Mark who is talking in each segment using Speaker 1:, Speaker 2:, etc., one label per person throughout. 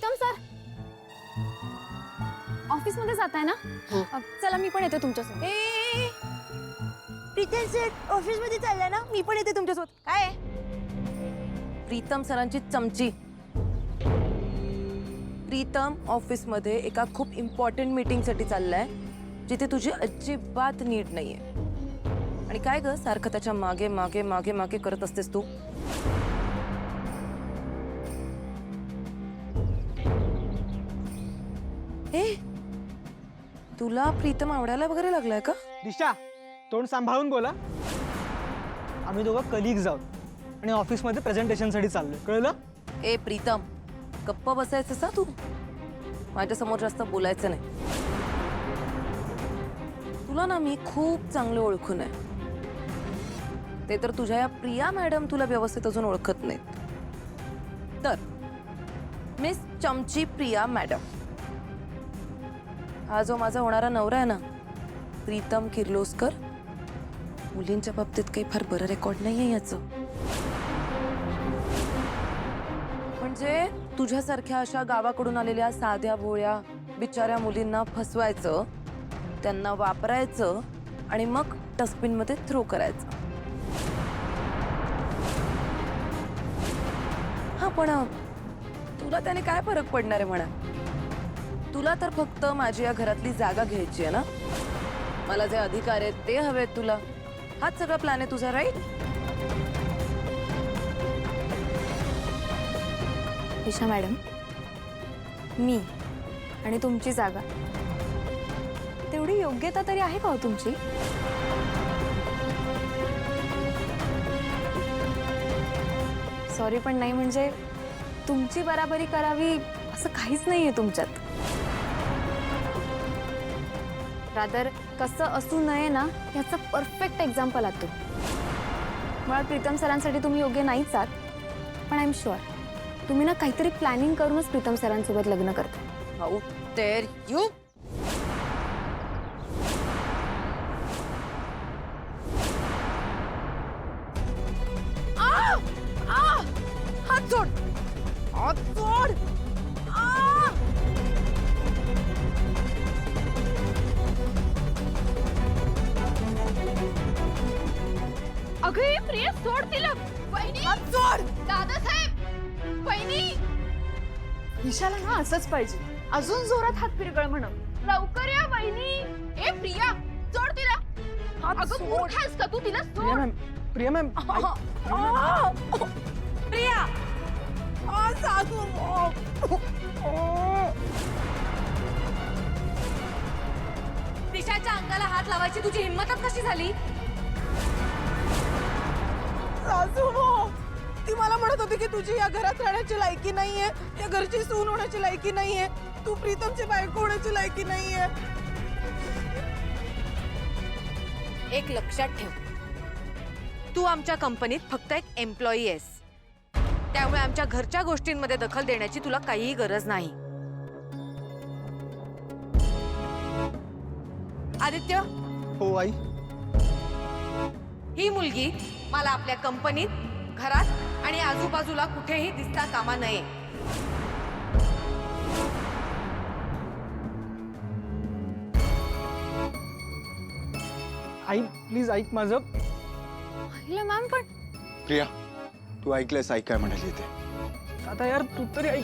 Speaker 1: Pritam sir office मध्ये जाताय ना? चला मी पण येते तुमच्यासोबत.
Speaker 2: प्रीतम सर ऑफिस मध्ये चालला ना, मी पण येते तुमच्यासोबत. काय
Speaker 3: प्रीतम सरांची चमची. प्रीतम ऑफिस मध्ये एका खूप इम्पॉर्टंट मीटिंग साठी चाललाय, जिथे तुझी अजिबात नीट नाहीये. आणि काय ग सारखं त्याच्या मागे मागे मागे मागे करत असतेस तू? ए तुला प्रीतम आवडायला वगैरे लागलाय का?
Speaker 4: दिशा, तोंड सांभाळून बोला. आम्ही दोघं कलिग्स आहोत आणि ऑफिसमध्ये प्रेझेंटेशनसाठी चाललोय, कळलं?
Speaker 3: ए प्रीतम, गप्प बसायचं सा तू. माझ्या समोर जास्त बोलायचं नाही. तुला ना मी खूप चांगलं ओळखून आहे. ते तर तुझ्या या प्रिया मॅडम तुला व्यवस्थित अजून ओळखत नाहीत. तर मिस चमची प्रिया मॅडम, हा जो माझा होणारा नवरा आहे ना प्रीतम किर्लोस्कर, मुलींच्या बाबतीत काही फार बरं रेकॉर्ड नाहीये याचं. म्हणजे तुझ्यासारख्या अशा गावाकडून आलेल्या साध्या भोळ्या बिचाऱ्या मुलींना फसवायचं, त्यांना वापरायचं आणि मग डस्टबिन मध्ये थ्रो करायचं. हा पण तुला त्याने काय फरक पडणार आहे म्हणा? तुला तर फक्त माझी या घरातली जागा घ्यायची आहे ना? मला जे अधिकार आहेत ते हवेत तुला. हाच सगळा प्लॅन आहे तुझा, राईट?
Speaker 1: दिशा मॅडम, मी आणि तुमची जागा तेवढी योग्यता तरी आहे का हो तुमची? सॉरी पण नाही, म्हणजे तुमची बराबरी करावी असं काहीच नाहीये तुमच्यात. रादर कसं असू नये ना ह्याचं परफेक्ट एक्झाम्पल आहात तुम्ही. मुळात प्रीतम सरांसाठी तुम्ही योग्य नाहीच आहात, पण आय एम शुअर तुम्ही ना काहीतरी प्लॅनिंग करूनच प्रीतम सरांसोबत लग्न करता.
Speaker 3: How dare you! हात सोड! हात सोड!
Speaker 1: अगं प्रिया सोड तिला. वहिनी
Speaker 3: हात सोड!
Speaker 1: दादासाहेब, वहिनी. दिशाला ना असंच पाहिजे, अजून जोरात हात फिरगळ म्हणून. लवकर या वहिनी. ए प्रिया सोड तिला. अगं मूर्ख आहेस का तू? तिला
Speaker 4: प्रिया
Speaker 1: सोड.
Speaker 4: Ma'am, Priya ma'am,
Speaker 3: Priya! सासू!
Speaker 1: दिशाच्या अंगाला हात लावायची तुझी हिंमतच कशी झाली?
Speaker 3: सासू, ती मला म्हणत होती की तुझी या घरात राहण्याची लायकी नाहीये, या घरची सून होण्याची लायकी नाहीये, तू प्रीतमची बायको होण्याची लायकी नाहीये.
Speaker 5: एक लक्षात ठेव, तू आमच्या कंपनीत फक्त एक एम्प्लॉई आहेस. त्यामुळे आमच्या घरच्या गोष्टींमध्ये दखल देण्याची तुला काहीही गरज नाही. आदित्य,
Speaker 4: हो आई.
Speaker 5: ही मुलगी मला आपल्या कंपनीत, घरात आणि आजूबाजूला कुठेही दिसता कामा नये.
Speaker 4: आई प्लीज ऐक माझं.
Speaker 1: मॅम पण
Speaker 6: प्रिया, तू ऐकलंयस आई काय म्हणाली ते?
Speaker 4: आता यार तू तरी ऐक.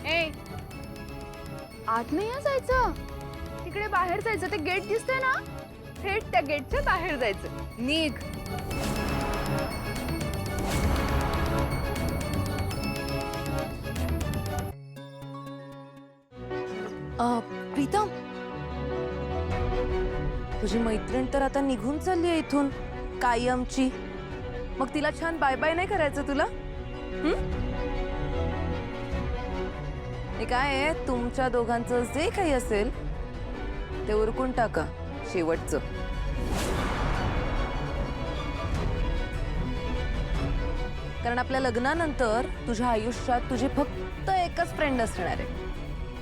Speaker 1: ए आत नाही जायचं, तिकडे बाहेर जायचं. ते गेट दिसतंय ना, थेट त्या गेटच्या बाहेर जायचं. निघ.
Speaker 3: प्रीतम, तुझी मैत्रीण तर आता निघून चालली आहे इथून कायमची. मग तिला छान बाय बाय नाही करायचं तुला? हे काय आहे, तुमच्या दोघांचं जे काही असेल ते उरकून टाका शेवटचं. कारण आपल्या लग्नानंतर तुझ्या आयुष्यात तुझी फक्त एकच फ्रेंड असणार आहे,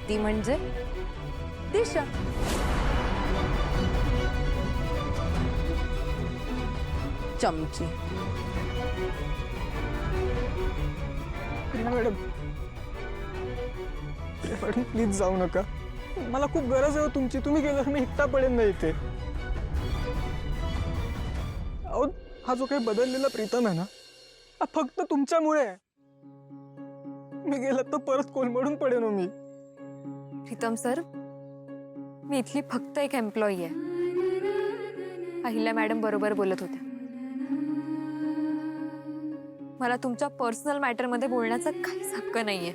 Speaker 3: ती म्हणजे दिशा. चमची.
Speaker 4: Priya madam, Priya madam please जाऊ नका. मला खूप गरज आहे हो तुमची. तुम्ही गेल्यावर मी एकटा पडेन नाही इथे. अहो, हा जो काही बदललेला प्रीतम आहे ना, हा फक्त तुमच्यामुळे आहे. मी गेला तर परत कोलमडून पडेन हो मी.
Speaker 1: प्रीतम सर, मी इथली फक्त एक एम्प्लॉई आहे. अहिल्या मॅडम बरोबर बोलत होत्या. मला तुमच्या पर्सनल मॅटरमध्ये बोलण्याचा काहीच हक्क नाहीये.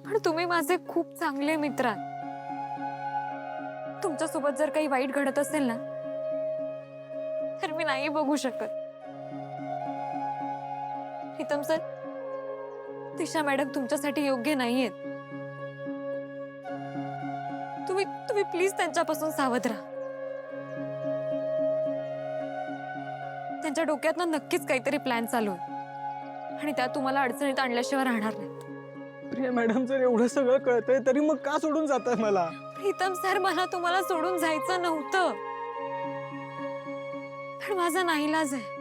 Speaker 1: पण तुम्ही माझे खूप चांगले मित्र आहात. तुमच्यासोबत जर काही वाईट घडत असेल ना, तर मी नाही बघू शकत. प्रीतम सर, दिशा मॅडम तुमच्यासाठी योग्य नाहीयेत. तुम्ही प्लीज त्यांच्यापासून सावध राहा. त्यांच्या डोक्यातनं नक्कीच काहीतरी प्लॅन चालू आहे आणि त्या तुम्हाला अडचणीत आणल्याशिवाय राहणार नाही.
Speaker 4: प्रिया मॅडम, जर एवढं सगळं कळतंय तरी मग का सोडून जाताय मला?
Speaker 1: प्रीतम सर, मला तुम्हाला सोडून जायचं नव्हतं, पण माझा नाईलाज आहे.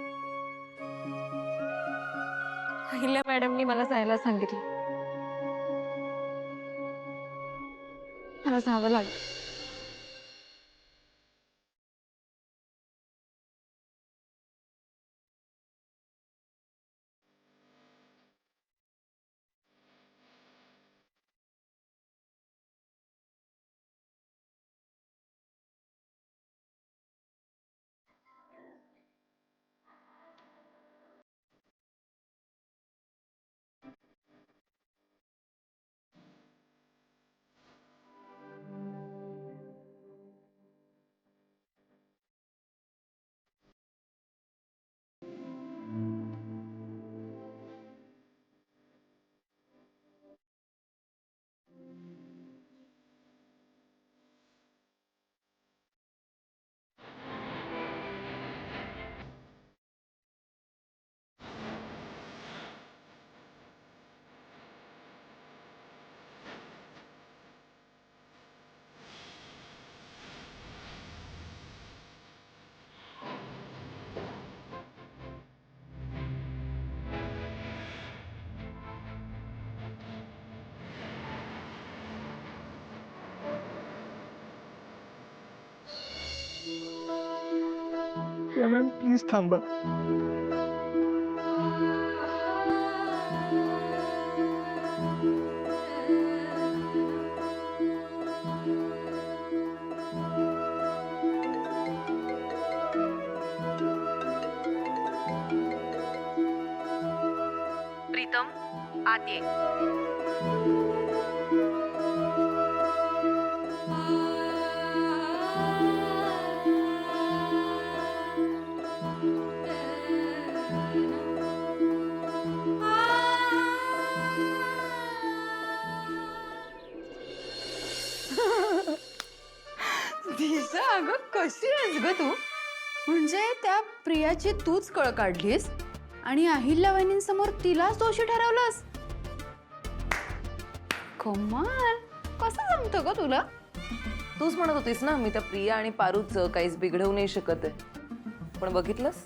Speaker 1: अहिल्या मॅडमनी मला जायला सांगितलं. मला जावं लागलं.
Speaker 4: प्रिया मॅम, प्लीज थांबा.
Speaker 5: प्रीतम, आत ये.
Speaker 3: दिशा, अगं कशी आहेस ग तू?
Speaker 2: म्हणजे त्या प्रियाची तूच कळ काढलीस आणि अहिल्या वहिनींसमोर तिलाच दोषी ठरवलंस. कमाल, कसं जमतं ग तुला?
Speaker 3: तूच म्हणत होतीस ना, मी त्या प्रिया आणि पारूचं काहीच बिघडवू नाही शकत आहे. पण बघितलंस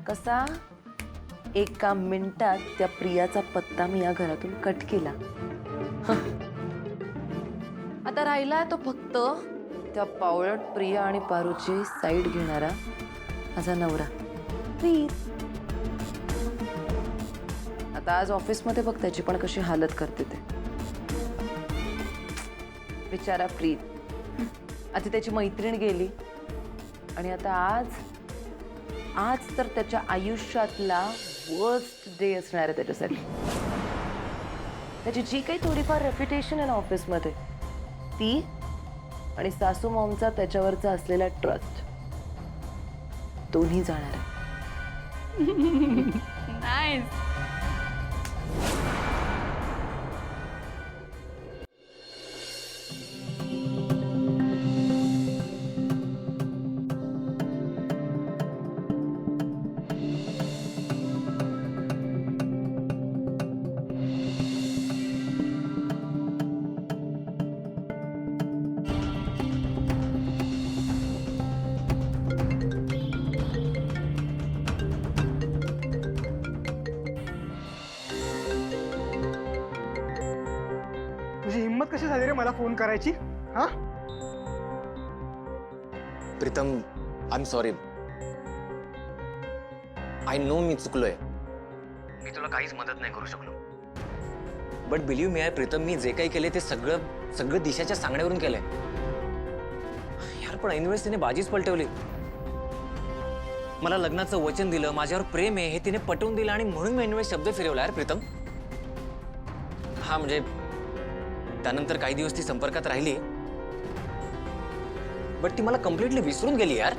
Speaker 3: कसा एका मिनिटात त्या प्रियाचा पत्ता मी या घरातून कट केला. आता राहिला तो फक्त त्या पावळट प्रिया आणि पारूची साईड घेणारा माझा नवरा प्रीत. आता आज ऑफिसमध्ये बघ त्याची पण कशी हालत करते ते. बिचारा प्रीत, आधी त्याची मैत्रीण गेली आणि आता आज तर त्याच्या आयुष्यातला वर्स्ट डे असणार आहे त्याच्यासाठी. त्याची जी काही थोडीफार रेप्युटेशन आहे ना ऑफिसमध्ये, ती आणि सासू मॉमचा त्याच्यावरचा असलेला ट्रस्ट, दोन्ही जाणार आहे.
Speaker 1: नाईस.
Speaker 4: तुझी हिंमत कशी झाली रे मला फोन करायची? हा?
Speaker 7: Pritam, I am sorry. I know मी चुकलोय. मी तुला काहीच मदत नाही करू शकलो. बट बिलीव्ह मी, प्रीतम, मी जे काही केले ते सगळं दिशाच्या सांगण्यावरून केलंय. यार, पण ऐनवेळेस तिने बाजीच पलटवली. मला लग्नाचं वचन दिलं, माझ्यावर प्रेम आहे हे तिने पटवून दिलं, आणि म्हणून मी ऐनवेळेस शब्द फिरवला. यार प्रीतम, हा म्हणजे त्यानंतर काही दिवस ती संपर्कात राहिली, बट ती मला कम्प्लिटली विसरून गेली. यार,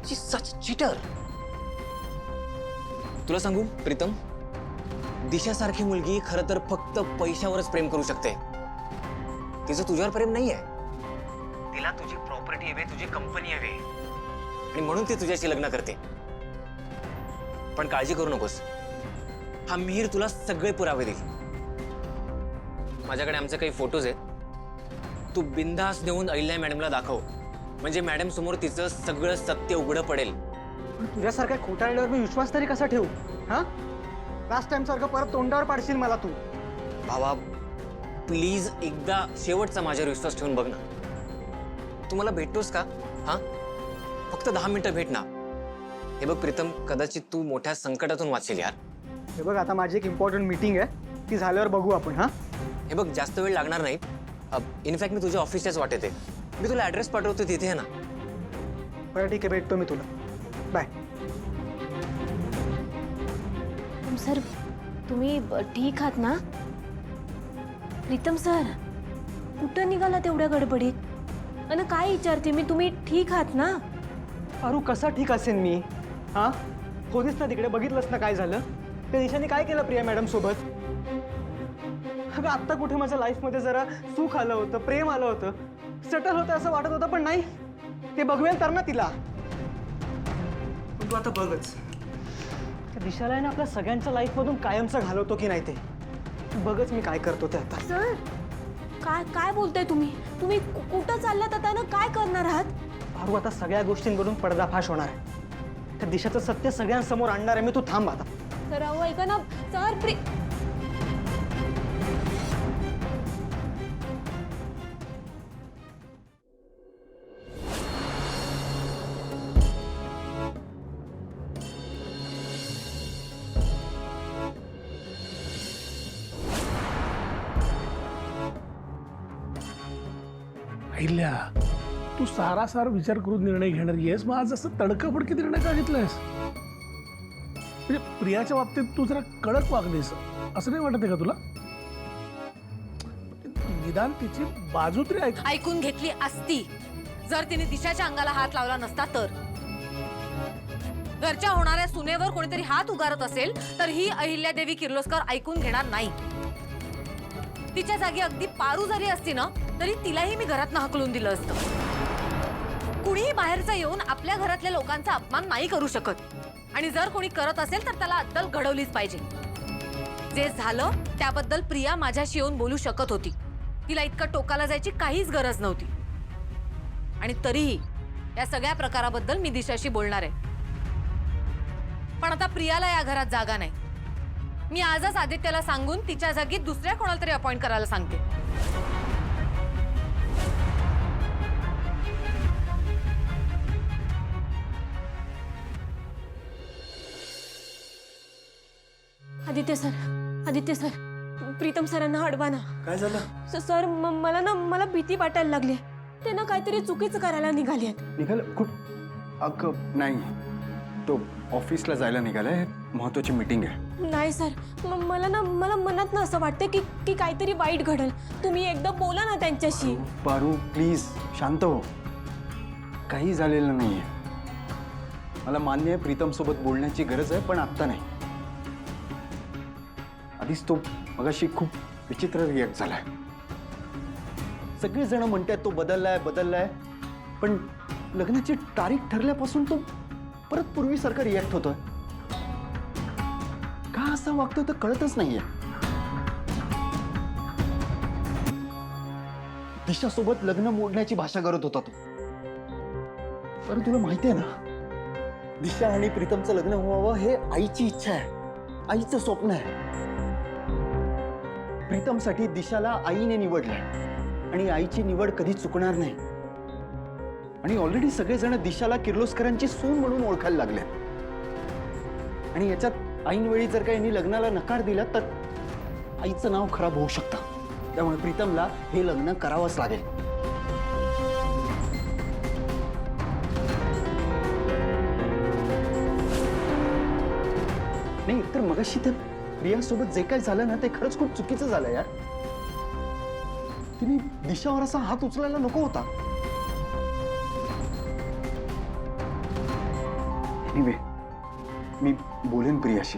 Speaker 7: शी सच चीटर. तुला सांगू प्रीतम, दिशासारखी मुलगी खरं तर फक्त पैशावरच प्रेम करू शकते. तिचं तुझ्यावर प्रेम नाहीये. तिला तुझी प्रॉपर्टी हवी, तुझी कंपनी हवी, आणि म्हणून ती तुझ्याशी लग्न करते. पण काळजी करू नकोस, हा मिहीर तुला सगळे पुरावे देईल. माझ्याकडे आमचे काही फोटोज आहेत. तू बिंदास देऊन अहिल्या मॅडमला दाखव, म्हणजे मॅडम समोर तिचं सगळं सत्य उघडं पडेल.
Speaker 4: पण तुझ्यासारख्या खोटारड्यावर मी विश्वास तरी कसा ठेवू? हा? लास्ट टाइम सारखं परत तोंडावर पाडशील मला तू.
Speaker 7: भावा, प्लीज एकदा शेवटचा माझ्यावर विश्वास ठेवून बघ ना. तू मला भेटतोस का? हा, फक्त 10 मिनिटं भेट ना. हे बघ प्रीतम, कदाचित तू मोठ्या संकटातून वाचशील. यार,
Speaker 4: हे बघ, आता माझी एक इम्पॉर्टंट मीटिंग आहे, ती झाल्यावर बघू आपण. हा,
Speaker 7: हे बघ, जास्त वेळ लागणार नाही. इनफॅक्ट मी तुझ्या ऑफिसच्याच वाटेत आहे. मी तुला ऍड्रेस पाठवतो, तिथे आहे ना.
Speaker 4: बरं ठीक आहे, भेटतो मी तुला. बाय.
Speaker 1: सर, तुम्ही ठीक आहात ना? प्रीतम सर, कुठं निघाला तेवढ्या गडबडीत? आणि काय विचारते मी, तुम्ही ठीक आहात ना?
Speaker 4: अरू, कसा ठीक असेल मी? हा, होतीस ना तिकडे, बघितलंस ना काय झालं? त्या दिशाने काय केलं प्रिया मॅडम सोबत? अगं, आत्ता कुठे माझ्या लाईफमध्ये जरा सुख आलं होतं, प्रेम आलं होतं, सेटल होतं असं वाटत होतं, पण नाही. ते बघवेल तर ना तिला. पण तू आता बघच, त्या दिशाला आहे ना आपल्या सगळ्यांच्या लाईफमधून कायमचं घालवतो की नाही ते. बघच मी काय करतो ते आता.
Speaker 1: सर, काय बोलताय तुम्ही? तुम्ही कुठं चाललात आता ना? काय करणार आहात?
Speaker 4: अरू, आता सगळ्या गोष्टींवरून पडदाफाश होणार आहे. त्या दिशाचं सत्य सगळ्यांसमोर आणणार आहे मी. तू थांब आता.
Speaker 1: सर, अहो ऐका ना. सर,
Speaker 8: अहिल्या, तू सारासार विचार करून निर्णय घेणार येस, मग आज असं तडकाफडकी निर्णय का घेतलायस? म्हणजे प्रियाच्या बाबतीत तू जरा कडक वागलीस, असं नाही वाटत का तुला? निदान तिची बाजू तरी
Speaker 5: ऐकून घेतली असती जर तिने दिशाच्या अंगाला हात लावला नसता तर. घरच्या होणाऱ्या सुनेवर कोणीतरी हात उगारत असेल तर ही अहिल्यादेवी किर्लोस्कर ऐकून घेणार नाही. तिच्या जागी अगदी पारू जरी असती ना, तरी तिलाही मी घरातनं हकलून दिलं असतं. कुणीही बाहेरचं येऊन आपल्या घरातल्या लोकांचा अपमान नाही करू शकत, आणि जर कोणी करत असेल तर त्याला अद्दल घडवलीच पाहिजे. जे झालं त्याबद्दल प्रिया माझ्याशी येऊन बोलू शकत होती. तिला इतकं टोकाला जायची काहीच गरज नव्हती. आणि तरीही या सगळ्या प्रकाराबद्दल मी दिशाशी बोलणार आहे. पण आता प्रियाला या घरात जागा नाही. मी आजच आदित्यला सांगून तिच्या जागी दुसऱ्या कोणाला तरी अपॉइंट करायला सांगते.
Speaker 1: आदित्य सर, प्रीतम सरांना अडवा ना.
Speaker 4: काय झालं?
Speaker 1: सर, मला भीती वाटायला लागली. ते ना काहीतरी चुकीचं करायला निघाले आहेत.
Speaker 6: निघालं खूप? अगं नाही, तो ऑफिसला जायला निघालाय, महत्वाची मीटिंग आहे.
Speaker 1: नाही सर, मला मनात ना असं वाटतं की काहीतरी वाईट घडेल. तुम्ही एकदा बोला ना त्यांच्याशी.
Speaker 6: पारू, प्लीज शांत हो. काही झालेलं नाहीये. मला मान्य आहे प्रीतम सोबत बोलण्याची गरज आहे, पण आत्ता नाही. आधीच तो मगाशी खूप विचित्र रिॲक्ट झालाय. सगळेजण म्हणतात तो बदललाय, पण लग्नाची तारीख ठरल्यापासून तो परत पूर्वीसारखा रिॲक्ट होतोय. का असं वागतोय तर कळतच नाहीये. दिशासोबत लग्न मोडण्याची भाषा करत होता तो. पण तुला माहिती आहे ना, दिशा आणि प्रीतमचं लग्न व्हावं हे आईची इच्छा आहे, आईचं स्वप्न आहे. प्रीतमसाठी दिशाला आईने निवडलंय आणि आईची निवड कधी चुकणार नाही. आणि ऑलरेडी सगळेजण दिशाला किर्लोस्करांची सून म्हणून ओळखायला लागले. आणि याच्यात ऐनवेळी जर का यांनी लग्नाला नकार दिला तर आईचं नाव खराब होऊ शकतं. त्यामुळे प्रीतमला हे लग्न करावंच लागेल. नाही तर मगाशी त्या प्रियासोबत जे काय झालं ना ते खरंच खूप चुकीचं झालं यार. तिने दिशावर असा हात उचलायला नको होता. एनिवे मी बोलेन प्रियाशी.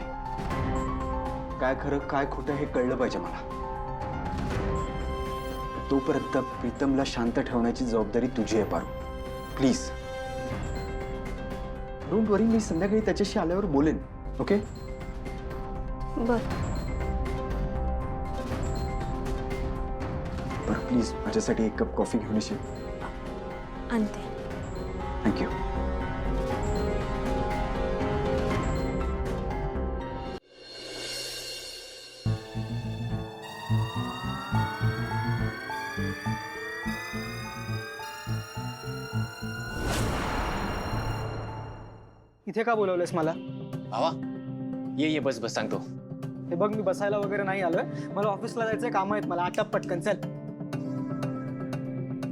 Speaker 6: काय खरं काय खोटं हे कळलं पाहिजे मला. तोपर्यंत प्रीतमला शांत ठेवण्याची जबाबदारी तुझी आहे पारू. प्लीज डोंट वरी. मी संध्याकाळी त्याच्याशी आल्यावर बोलेन. ओके
Speaker 1: बर.
Speaker 6: बरं प्लीज माझ्यासाठी एक कप कॉफी घेऊन येशील.
Speaker 1: आणते.
Speaker 6: थँक्यू.
Speaker 4: इथे का बोलवलंस मला?
Speaker 7: भावा ये बस बस सांगतो.
Speaker 4: हे बघ मी बसायला वगैरे नाही आलोय. मला ऑफिसला जायचे काम आहेत. मला आटप पटकन चल.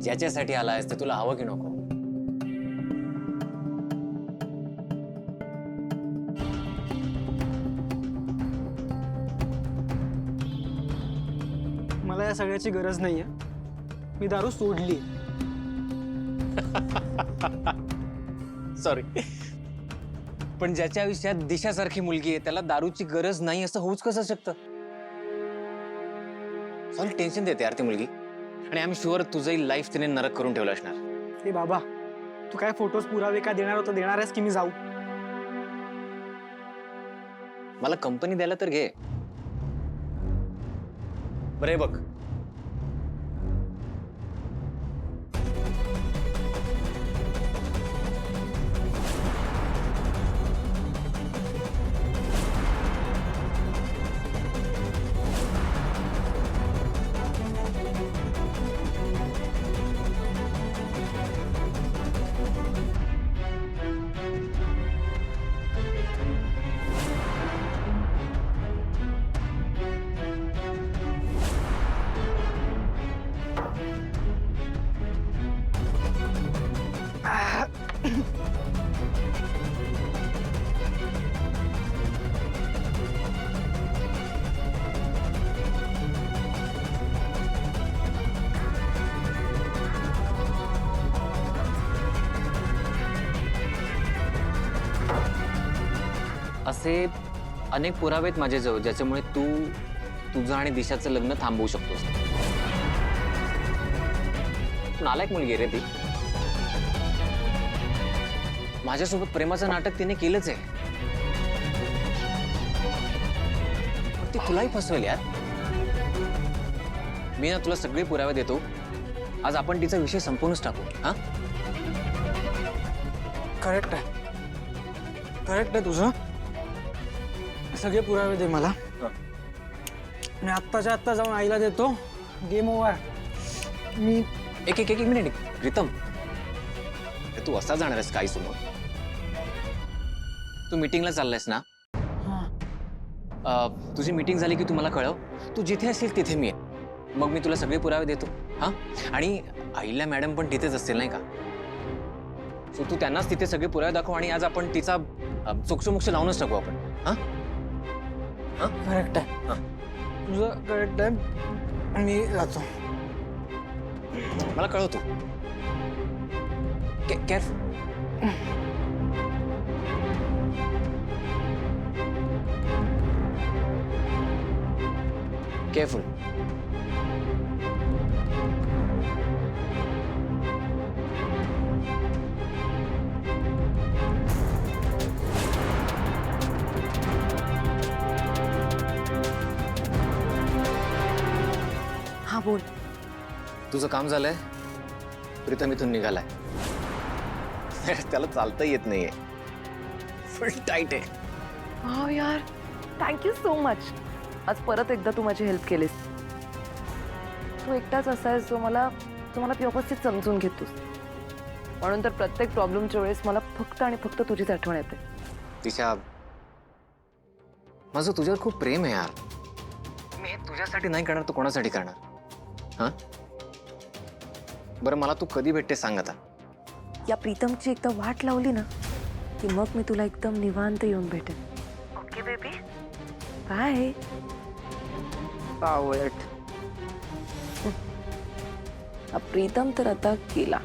Speaker 7: ज्याच्यासाठी आलायस ते तुला हवं की नको?
Speaker 4: मला या सगळ्याची गरज नाहीये. मी दारू सोडली.
Speaker 7: सॉरी, पण ज्याच्या आयुष्यात दिशासारखी मुलगी आहे त्याला दारूची गरज नाही असं होऊच कसं शकतं? सॉरी, टेन्शन देते यार ती मुलगी. आणि आय एम शुअर तुझंही लाईफ तिने नरक करून ठेवलं असणार.
Speaker 4: हे बाबा तू काय फोटोज पुरावे काय देणार होता? देणार आहेस की मी जाऊ?
Speaker 7: मला कंपनी द्यायला तर घे. बरं हे बघ, असे अनेक पुरावे आहेत माझ्याजवळ ज्याच्यामुळे तू तुझं आणि दिशाचं लग्न थांबवू शकतोस. नालायक मुलगी रे ती. माझ्यासोबत प्रेमाचं नाटक तिने केलंच आहे. पण ती तुलाही फसवेल यार. मी ना तुला सगळे पुरावे देतो. आज आपण तिचा विषय संपूनच टाकू. हा
Speaker 4: करेक्ट आहे. करेक्ट आहे तुझं. सगळे पुरावे दे मला. आणि आत्ताच्या आत्ता जाऊन आईला देतो. Game over. मी
Speaker 7: एक मिनिट प्रीतम, तू असा जाणार आहेस काही समोर? तू मीटिंगला चाललायस ना? तुझी मीटिंग झाली की तू मला कळव. तू जिथे असेल तिथे मी आहे. मग मी तुला सगळे पुरावे देतो. हा, आणि आईला मॅडम पण तिथेच असतील नाही का? सो तू त्यांनाच तिथे सगळे पुरावे दाखव आणि आज आपण तिचा चोक्षमोक्ष लावूनच टाकू आपण. हा
Speaker 4: करेक्ट आहे. तुझं करेक्ट आहे. मी जातो.
Speaker 7: मला कळव तू. केअरफुल. केअरफुल.
Speaker 3: हा बोल.
Speaker 7: तुझं काम झालंय. प्रीतम इथून निघालाय. त्याला चालता येत नाहीये. फुल टाईट आहे.
Speaker 3: हो यार, थँक्यू सो मच. आज परत एकदा तू माझी हेल्प केलीस. तू एकटाच असायस जो मला व्यवस्थित समजून घेतोस. म्हणून तर प्रत्येक प्रॉब्लेमच्या वेळेस मला फक्त आणि फक्त तुझीच आठवण येते.
Speaker 7: दिशा, माझं तुझ्यावर खूप प्रेम आहे यार. मी हे तुझ्यासाठी नाही करणार, तू कोणासाठी करणार? हा, बरं मला तू कधी भेटते सांग आता.
Speaker 3: या प्रीतमची एकदा वाट लावली ना की मग मी तुला एकदम निवांत येऊन भेटेन. Okay baby, bye. पावळट. हा प्रीतम तर आता गेला.